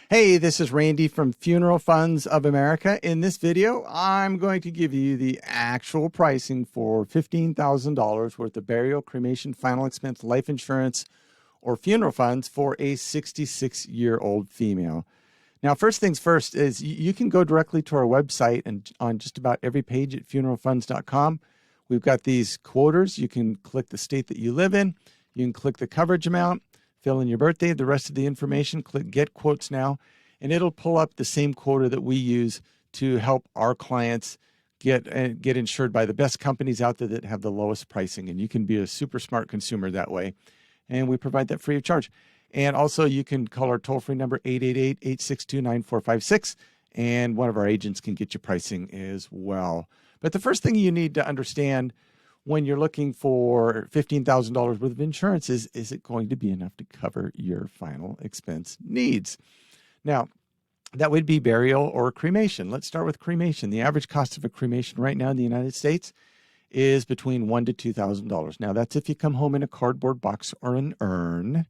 Hey, this is Randy from Funeral Funds of America. In this video, I'm going to give you the actual pricing for $15,000 worth of burial, cremation, final expense, life insurance, or funeral funds for a 66-year-old female. Now, first things first is you can go directly to our website, and on just about every page at funeralfunds.com, we've got these quoters. You can click the state that you live in. You can click the coverage amount, fill in your birthday, the rest of the information, click Get Quotes Now, and it'll pull up the same quota that we use to help our clients get insured by the best companies out there that have the lowest pricing. And you can be a super smart consumer that way. And we provide that free of charge. And also you can call our toll-free number 888-862-9456, and one of our agents can get you pricing as well. But the first thing you need to understand when you're looking for $15,000 worth of insurance is it going to be enough to cover your final expense needs? Now, that would be burial or cremation. Let's start with cremation. The average cost of a cremation right now in the United States is between $1,000 to $2,000. Now, that's if you come home in a cardboard box or an urn.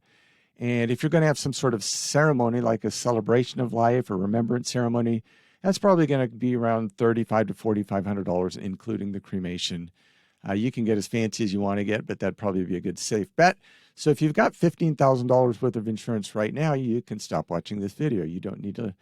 And if you're going to have some sort of ceremony like a celebration of life or remembrance ceremony, that's probably going to be around $3,500 to $4,500, including the cremation. You can get as fancy as you want to get, but that'd probably be a good safe bet. So if you've got $15,000 worth of insurance right now, you can stop watching this video. You don't need to,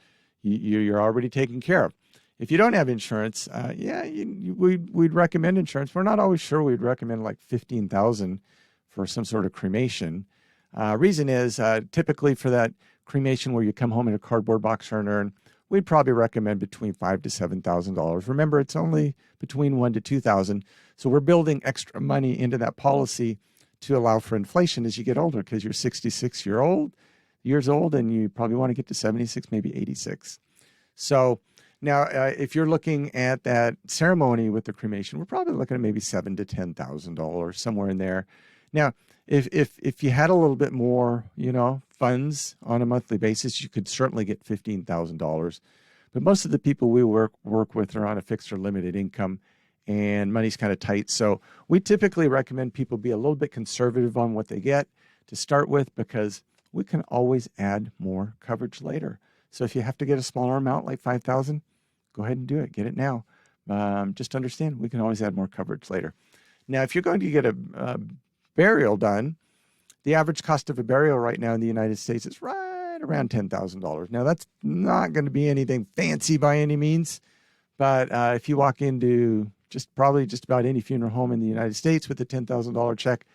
you're already taken care of. If you don't have insurance, we'd recommend insurance. We're not always sure we'd recommend like $15,000 for some sort of cremation. Reason is typically for that cremation where you come home in a cardboard box or an urn, we'd probably recommend between $5,000 to $7,000. Remember, it's only between $1,000 to $2,000. So we're building extra money into that policy to allow for inflation as you get older, because you're 66 years old, and you probably want to get to 76, maybe 86. So now, if you're looking at that ceremony with the cremation, we're probably looking at maybe $7,000 to $10,000, somewhere in there. Now, if you had a little bit more, funds on a monthly basis, you could certainly get $15,000. But most of the people we work with are on a fixed or limited income, and money's kind of tight. So we typically recommend people be a little bit conservative on what they get to start with, because we can always add more coverage later. So if you have to get a smaller amount like $5,000, go ahead and do it. Get it now. Just understand we can always add more coverage later. Now, if you're going to get a burial done, the average cost of a burial right now in the United States is right around $10,000. Now, that's not going to be anything fancy by any means, but if you walk into just about any funeral home in the United States with a $10,000 check,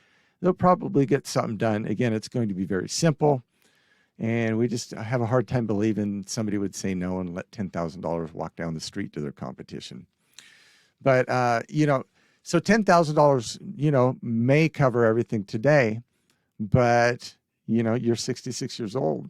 they'll probably get something done. Again, it's going to be very simple, and we just have a hard time believing somebody would say no and let $10,000 walk down the street to their competition. But, so $10,000, may cover everything today, but, you're 66 years old.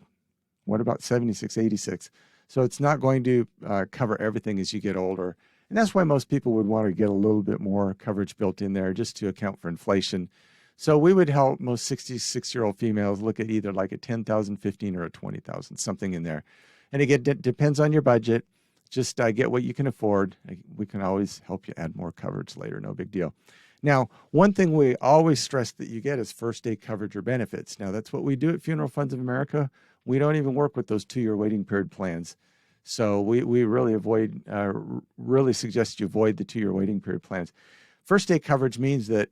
What about 76, 86? So it's not going to cover everything as you get older. And that's why most people would want to get a little bit more coverage built in there just to account for inflation. So we would help most 66-year-old females look at either like a $10,000, $15,000, or a $20,000, something in there. And again, it depends on your budget. Just get what you can afford. We can always help you add more coverage later. No big deal. Now, one thing we always stress that you get is first day coverage or benefits. Now, that's what we do at Funeral Funds of America. We don't even work with those 2-year waiting period plans. So we really really suggest you avoid the 2-year waiting period plans. First day coverage means that,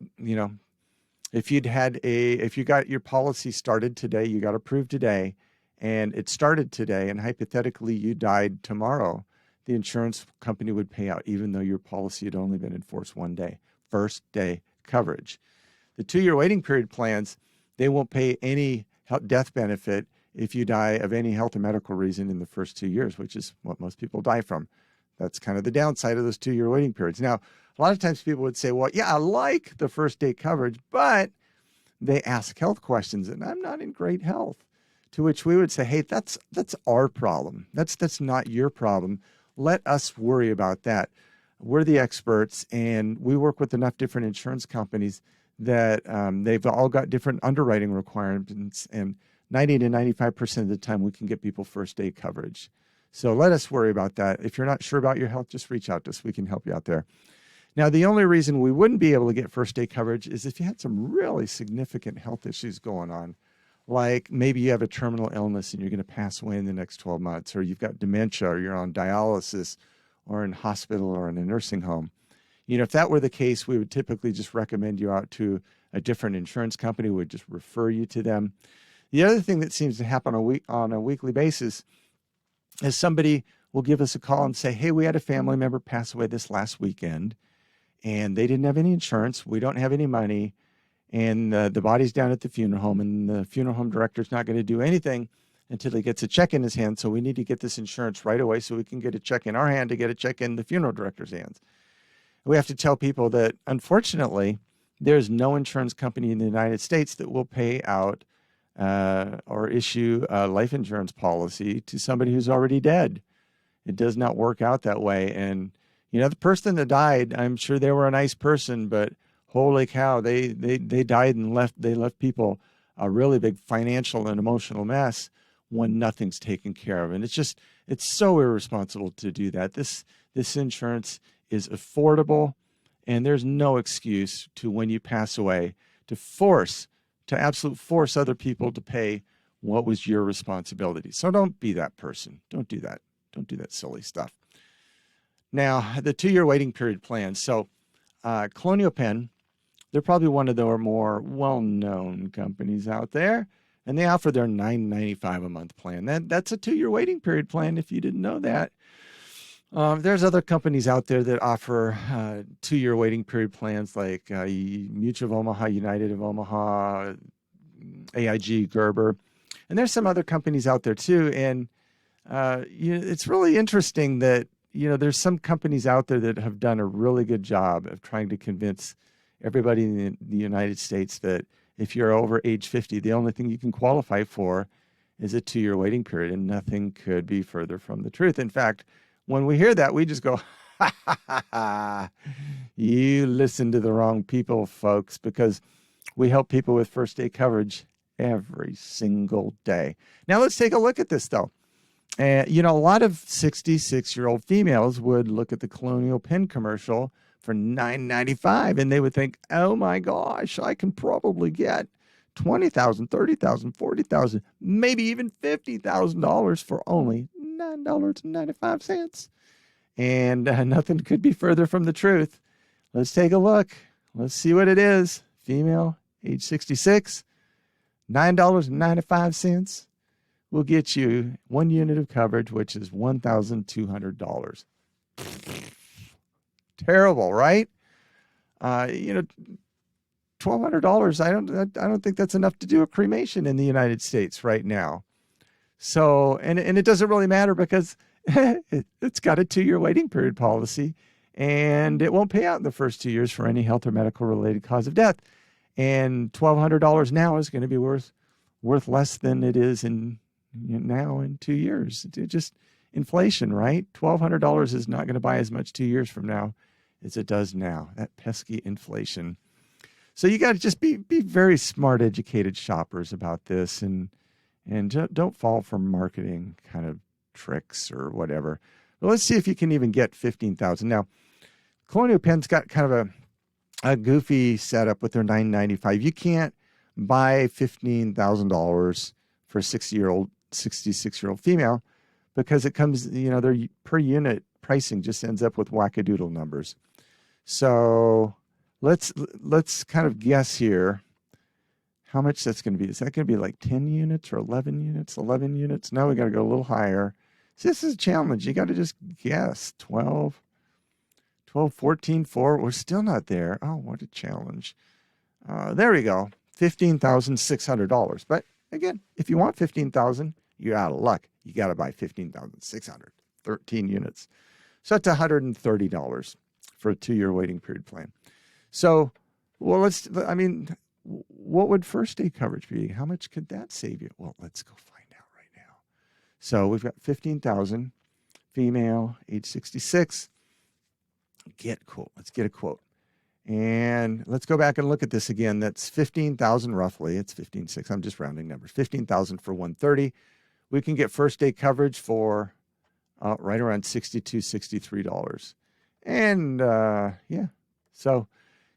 if you got your policy started today, you got approved today, and it started today, and hypothetically you died tomorrow, the insurance company would pay out even though your policy had only been in force 1 day. First day coverage. The 2-year waiting period plans, they won't pay any death benefit if you die of any health or medical reason in the first 2 years, which is what most people die from. That's kind of the downside of those 2-year waiting periods. Now, a lot of times people would say, well, yeah, I like the first day coverage, but they ask health questions and I'm not in great health. To which we would say, hey, that's our problem. That's not your problem. Let us worry about that. We're the experts, and we work with enough different insurance companies that they've all got different underwriting requirements, and 90 to 95% of the time we can get people first day coverage. So let us worry about that. If you're not sure about your health, just reach out to us. We can help you out there. Now, the only reason we wouldn't be able to get first day coverage is if you had some really significant health issues going on, like maybe you have a terminal illness and you're going to pass away in the next 12 months, or you've got dementia, or you're on dialysis, or in hospital, or in a nursing home. If that were the case, we would typically just recommend you out to a different insurance company. We'd just refer you to them. The other thing that seems to happen on a weekly basis is somebody will give us a call and say, hey, we had a family member pass away this last weekend, and they didn't have any insurance. We don't have any money, and the body's down at the funeral home, and the funeral home director's not going to do anything until he gets a check in his hand. So we need to get this insurance right away so we can get a check in our hand to get a check in the funeral director's hands. We have to tell people that, unfortunately, there's no insurance company in the United States that will pay out or issue a life insurance policy to somebody who's already dead. It does not work out that way. And, the person that died, I'm sure they were a nice person, but holy cow, they died and left people a really big financial and emotional mess when nothing's taken care of. And it's so irresponsible to do that. This insurance is affordable, and there's no excuse to, when you pass away, to absolutely force other people to pay what was your responsibility. So don't be that person. Don't do that. Don't do that silly stuff. Now, the 2-year waiting period plan. So Colonial Penn, they're probably one of the more well-known companies out there, and they offer their $9.95 a month plan. That's a 2-year waiting period plan, if you didn't know that. There's other companies out there that offer 2-year waiting period plans, like Mutual of Omaha, United of Omaha, AIG, Gerber. And there's some other companies out there too. And it's really interesting that, there's some companies out there that have done a really good job of trying to convince everybody in the United States that if you're over age 50, the only thing you can qualify for is a 2-year waiting period, and nothing could be further from the truth. In fact, when we hear that, we just go, ha, ha, ha, ha. You listen to the wrong people, folks, because we help people with first day coverage every single day. Now, let's take a look at this, though. A lot of 66-year-old females would look at the Colonial Penn commercial for $9.95, and they would think, oh, my gosh, I can probably get $20,000, $30,000, $40,000, maybe even $50,000 for only $9.95. And nothing could be further from the truth. Let's take a look. Let's see what it is. Female, age 66, $9.95 will get you 1 unit of coverage, which is $1,200. Terrible, right? $1,200. I don't think that's enough to do a cremation in the United States right now. So, and it doesn't really matter because it's got a 2-year waiting period policy, and it won't pay out in the first 2 years for any health or medical related cause of death. And $1,200 now is going to be worth less than it is now in 2 years. It just inflation, right? $1,200 is not going to buy as much 2 years from now as it does now. That pesky inflation. So you got to just be very smart, educated shoppers about this, and don't fall for marketing kind of tricks or whatever. But let's see if you can even get $15,000. Now, Colonial Penn's got kind of a goofy setup with their $9.95. You can't buy $15,000 for a 66-year-old female because it comes, their per unit pricing just ends up with wackadoodle numbers. So let's kind of guess here how much that's going to be. Is that going to be like 10 units or 11 units? 11 units? No, we got to go a little higher. So this is a challenge. You got to just guess. 12, 14, 4. We're still not there. Oh, what a challenge. There we go. $15,600. But again, if you want $15,000, you're out of luck. You got to buy $15,600, 13 units. So that's $130 for a 2-year waiting period plan. So, well, what would first day coverage be? How much could that save you? Well, let's go find out right now. So we've got $15,000, female, age 66. Let's get a quote. And let's go back and look at this again. That's $15,000 roughly. It's $15,600. I'm just rounding numbers. $15,000 for $130. We can get first day coverage for right around $62, $63. And yeah, so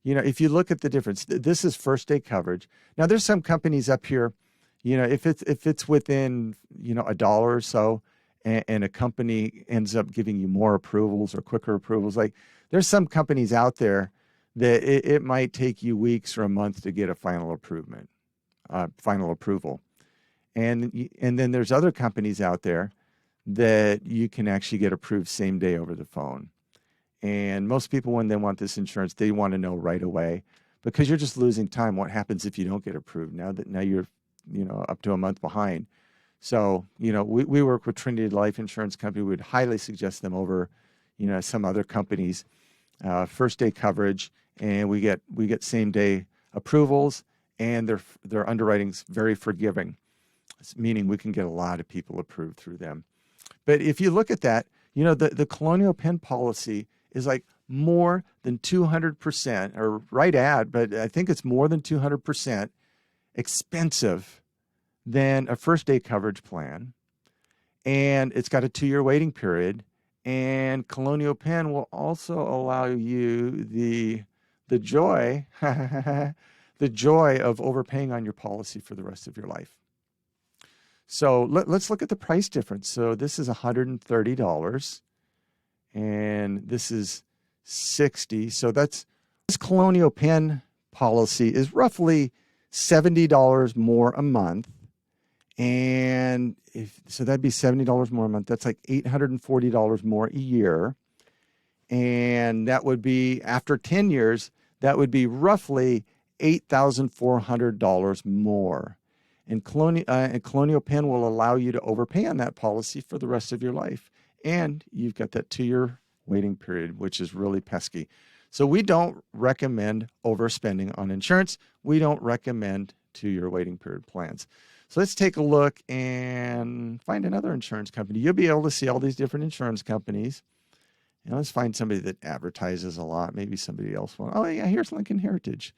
if you look at the difference, this is first day coverage. Now there's some companies up here, if it's within, a dollar or so, and a company ends up giving you more approvals or quicker approvals, like there's some companies out there that it might take you weeks or a month to get a final approval. And then there's other companies out there that you can actually get approved same day over the phone. And most people, when they want this insurance, they want to know right away, because you're just losing time. What happens if you don't get approved? Now you're, up to a month behind. So, we work with Trinity Life Insurance Company. We would highly suggest them over, some other companies, first day coverage, and we get same day approvals, and their underwriting's very forgiving, meaning we can get a lot of people approved through them. But if you look at that, the Colonial Penn policy is like more than 200%, or right at, but I think it's more than 200% expensive than a first day coverage plan. And it's got a 2-year waiting period. And Colonial Penn will also allow you the joy, the joy of overpaying on your policy for the rest of your life. So let's look at the price difference. So this is $130 and this is $60. So this Colonial Penn policy is roughly $70 more a month. And so that'd be $70 more a month. That's like $840 more a year. And that would be, after 10 years, that would be roughly $8,400 more. And Colonial Penn will allow you to overpay on that policy for the rest of your life. And you've got that 2-year waiting period, which is really pesky. So we don't recommend overspending on insurance. We don't recommend 2-year waiting period plans. So let's take a look and find another insurance company. You'll be able to see all these different insurance companies. And let's find somebody that advertises a lot. Maybe somebody else will. Oh yeah, here's Lincoln Heritage.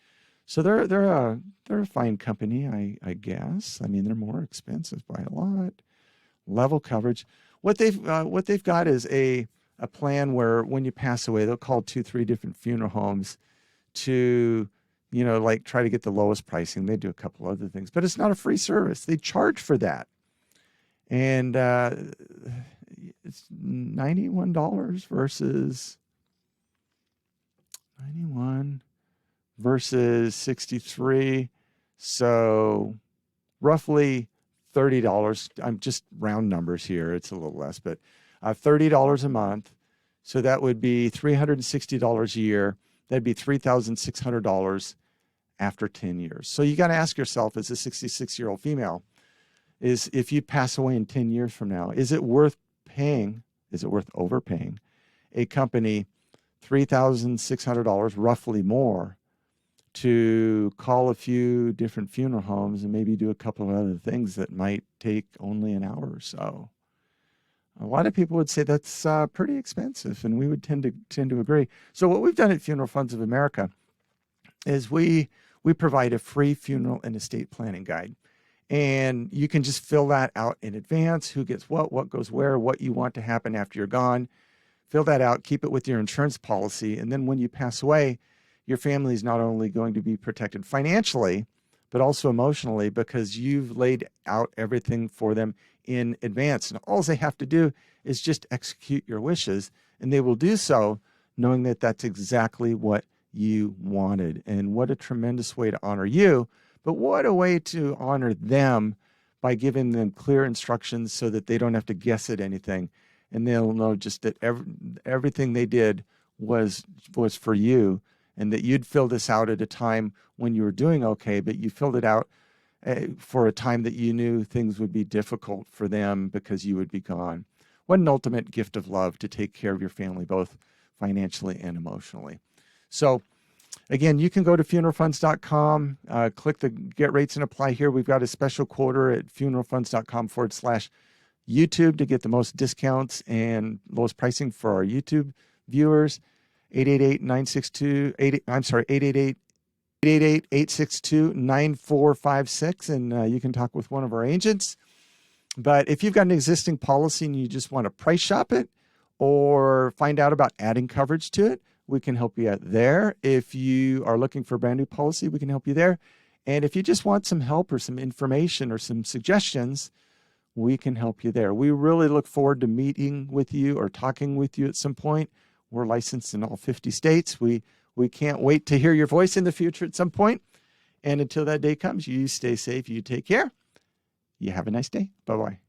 So they're a fine company, I guess. I mean, they're more expensive by a lot. Level coverage. What they've got is a plan where when you pass away, they'll call 2-3 different funeral homes to, like try to get the lowest pricing. They do a couple other things, but it's not a free service. They charge for that. And it's $91 versus $63. So roughly $30. I'm just round numbers here. It's a little less, but $30 a month. So that would be $360 a year. That'd be $3,600 after 10 years. So you got to ask yourself, as a 66-year-old female, is if you pass away in 10 years from now, is it worth overpaying a company $3,600, roughly more, to call a few different funeral homes and maybe do a couple of other things that might take only an hour or so? A lot of people would say that's pretty expensive, and we would tend to agree. So what we've done at Funeral Funds of America is we provide a free funeral and estate planning guide. And you can just fill that out in advance, who gets what goes where, what you want to happen after you're gone. Fill that out, keep it with your insurance policy, and then when you pass away, your family is not only going to be protected financially, but also emotionally, because you've laid out everything for them in advance. And all they have to do is just execute your wishes, and they will do so knowing that that's exactly what you wanted. And what a tremendous way to honor you, but what a way to honor them by giving them clear instructions so that they don't have to guess at anything. And they'll know just that everything they did was for you, and that you'd fill this out at a time when you were doing okay, but you filled it out for a time that you knew things would be difficult for them because you would be gone. What an ultimate gift of love to take care of your family, both financially and emotionally. So again, you can go to funeralfunds.com, click the Get Rates and Apply here. We've got a special quote at funeralfunds.com/YouTube to get the most discounts and lowest pricing for our YouTube viewers. 888-862-9456, and you can talk with one of our agents. But if you've got an existing policy and you just want to price shop it or find out about adding coverage to it, we can help you out there. If you are looking for a brand new policy, we can help you there. And if you just want some help or some information or some suggestions, we can help you there. We really look forward to meeting with you or talking with you at some point. We're licensed in all 50 states. We can't wait to hear your voice in the future at some point. And until that day comes, you stay safe, you take care. You have a nice day. Bye-bye.